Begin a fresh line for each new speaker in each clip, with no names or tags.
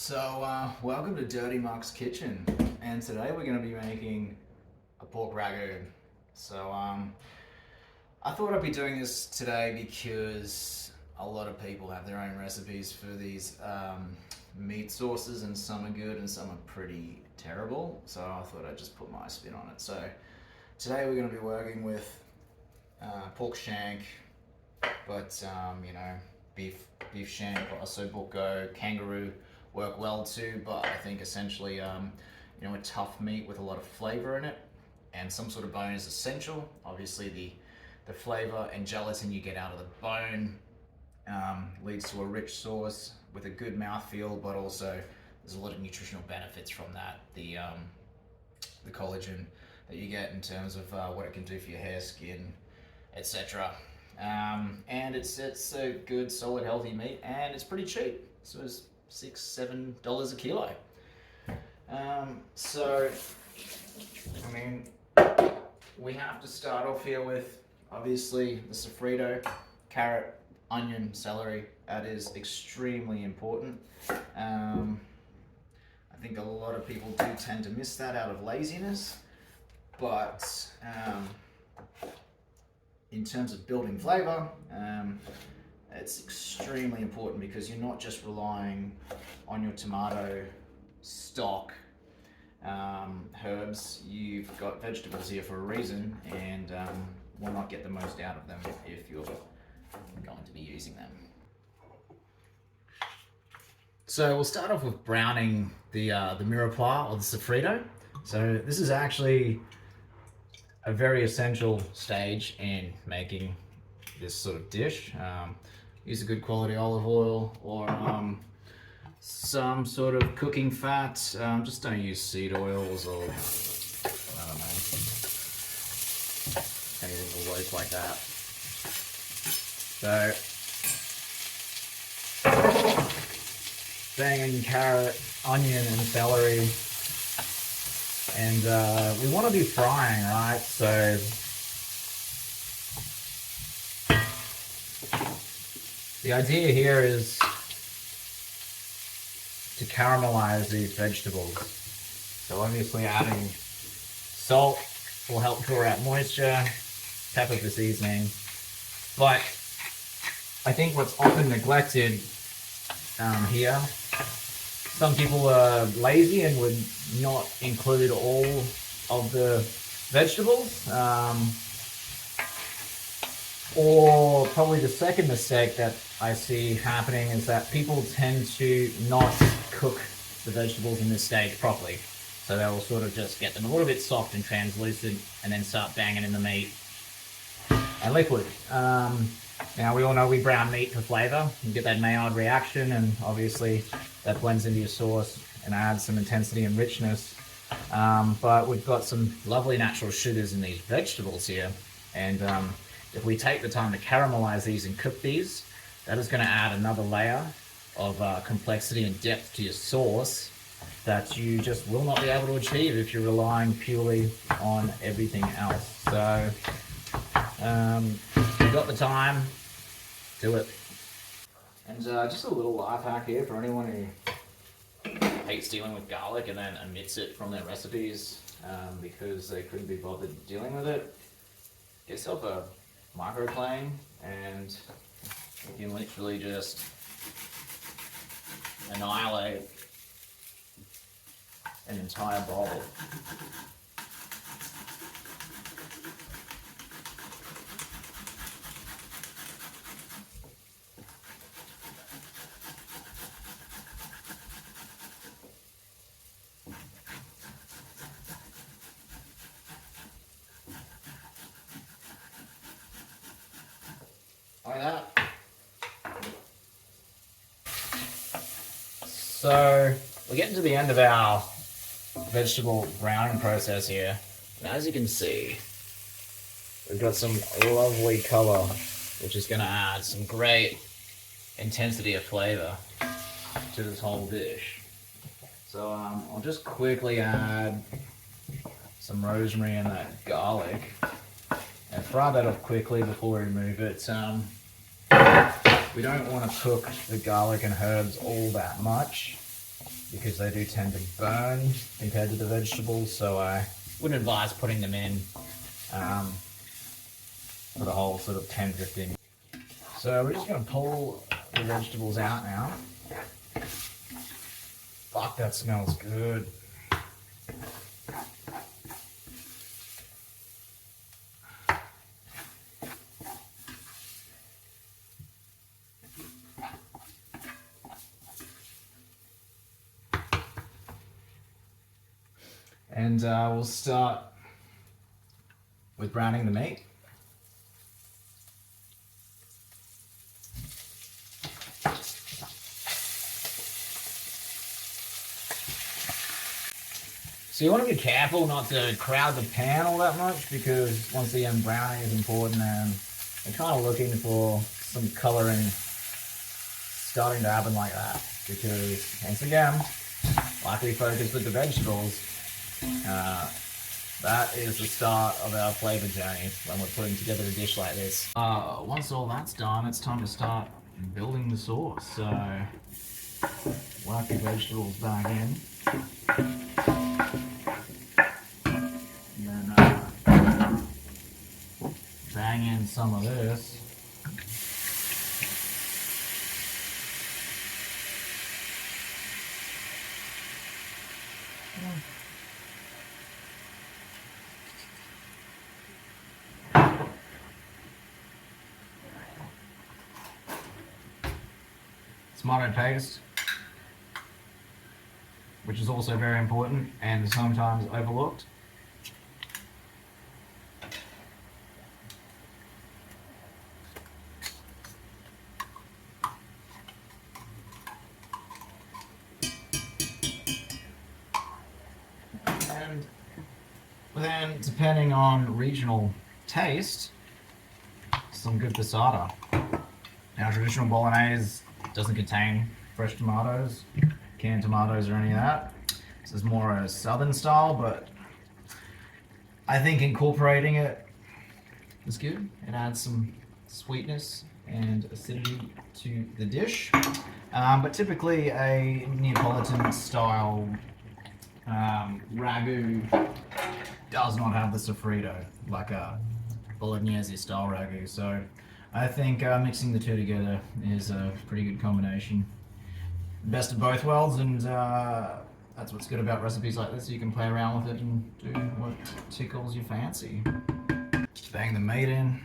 Welcome to Dirty Mark's Kitchen, and today we're going to be making a pork ragu. I thought I'd be doing this today because a lot of people have their own recipes for these meat sauces, and some are good and some are pretty terrible. So I thought I'd just put my spin on it. So today we're going to be working with pork shank, but beef shank, also bucco, kangaroo work well too, but I think essentially, a tough meat with a lot of flavor in it, and some sort of bone is essential. Obviously, the flavor and gelatin you get out of the bone leads to a rich sauce with a good mouthfeel, but also there's a lot of nutritional benefits from that. The collagen that you get in terms of what it can do for your hair, skin, etc. And it's a good, solid, healthy meat, and it's pretty cheap. So it's $6-7 a kilo. We have to start off here with obviously the sofrito, carrot, onion, celery. That is extremely important. I think a lot of people do tend to miss that out of laziness, but in terms of building flavor, it's extremely important because you're not just relying on your tomato stock herbs. You've got vegetables here for a reason, and why not get the most out of them if you're going to be using them. So we'll start off with browning the mirepoix or the sofrito. So this is actually a very essential stage in making this sort of dish. Use a good quality olive oil or some sort of cooking fat. Just don't use seed oils or, I don't know, anything loose like that. So, bang in carrot, onion and celery. And we want to be frying, right? So the idea here is to caramelize these vegetables. So obviously adding salt will help draw out moisture, pepper for seasoning. But I think what's often neglected here, some people are lazy and would not include all of the vegetables. Or probably the second mistake that I see happening is that people tend to not cook the vegetables in this stage properly. So they'll sort of just get them a little bit soft and translucent and then start banging in the meat and liquid. Now we all know we brown meat for flavor. You get that Maillard reaction, and obviously that blends into your sauce and adds some intensity and richness. But we've got some lovely natural sugars in these vegetables here, and if we take the time to caramelize these and cook these, that is going to add another layer of complexity and depth to your sauce that you just will not be able to achieve if you're relying purely on everything else. So, if you've got the time, do it. And just a little life hack here for anyone who hates dealing with garlic and then omits it from their recipes because they couldn't be bothered dealing with it. Get yourself a microplane, and you can literally just annihilate an entire bowl. Like that. So we're getting to the end of our vegetable browning process here. And as you can see, we've got some lovely color, which is going to add some great intensity of flavor to this whole dish. So I'll just quickly add some rosemary and that garlic and fry that up quickly before we remove it. We don't want to cook the garlic and herbs all that much. because they do tend to burn compared to the vegetables, so I wouldn't advise putting them in for the whole sort of 10-15. So we're just going to pull the vegetables out now. Fuck, that smells good. And we'll start with browning the meat. So you want to be careful not to crowd the pan all that much, because once again browning is important, and we're kind of looking for some colouring starting to happen like that, because once again, like we focused with the vegetables, that is the start of our flavour journey when we're putting together a dish like this. Once all that's done, it's time to start building the sauce. So whack your vegetables back in. And then bang in some of this. Tomato paste, which is also very important and sometimes overlooked. And then, depending on regional taste, some good passata. Now, traditional bolognese doesn't contain fresh tomatoes, canned tomatoes, or any of that. This is more a southern style, but I think incorporating it is good. It adds some sweetness and acidity to the dish. But typically a Neapolitan style ragu does not have the sofrito like a bolognese style ragu. So I think mixing the two together is a pretty good combination. Best of both worlds, and that's what's good about recipes like this. You can play around with it and do what tickles your fancy. Bang the meat in.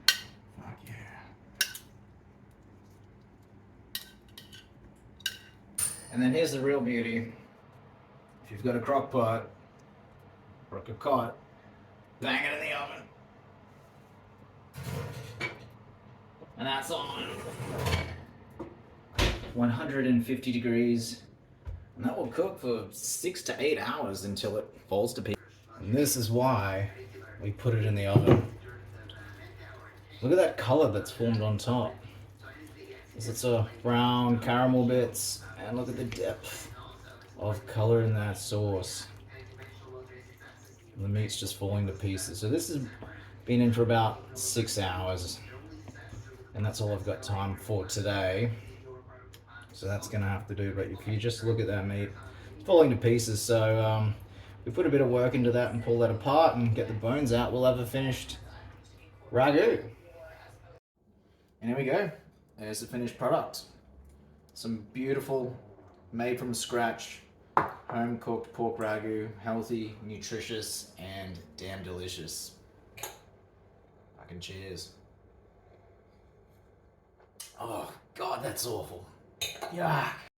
Fuck yeah. And then here's the real beauty. If you've got a crock pot or a cocotte, bang it in the oven. And that's on 150 degrees. And that will cook for 6 to 8 hours until it falls to pieces. And this is why we put it in the oven. Look at that color that's formed on top. There's lots of brown caramel bits, and look at the depth of color in that sauce. And the meat's just falling to pieces. So this has been in for about 6 hours, and that's all I've got time for today. So that's gonna have to do. But if you just look at that meat, it's falling to pieces. So we put a bit of work into that and pull that apart and get the bones out. We'll have a finished ragu. And here we go. There's the finished product. Some beautiful, made from scratch, home-cooked pork ragu, healthy, nutritious, and damn delicious. Fucking cheers. Oh, God, that's awful. Yuck.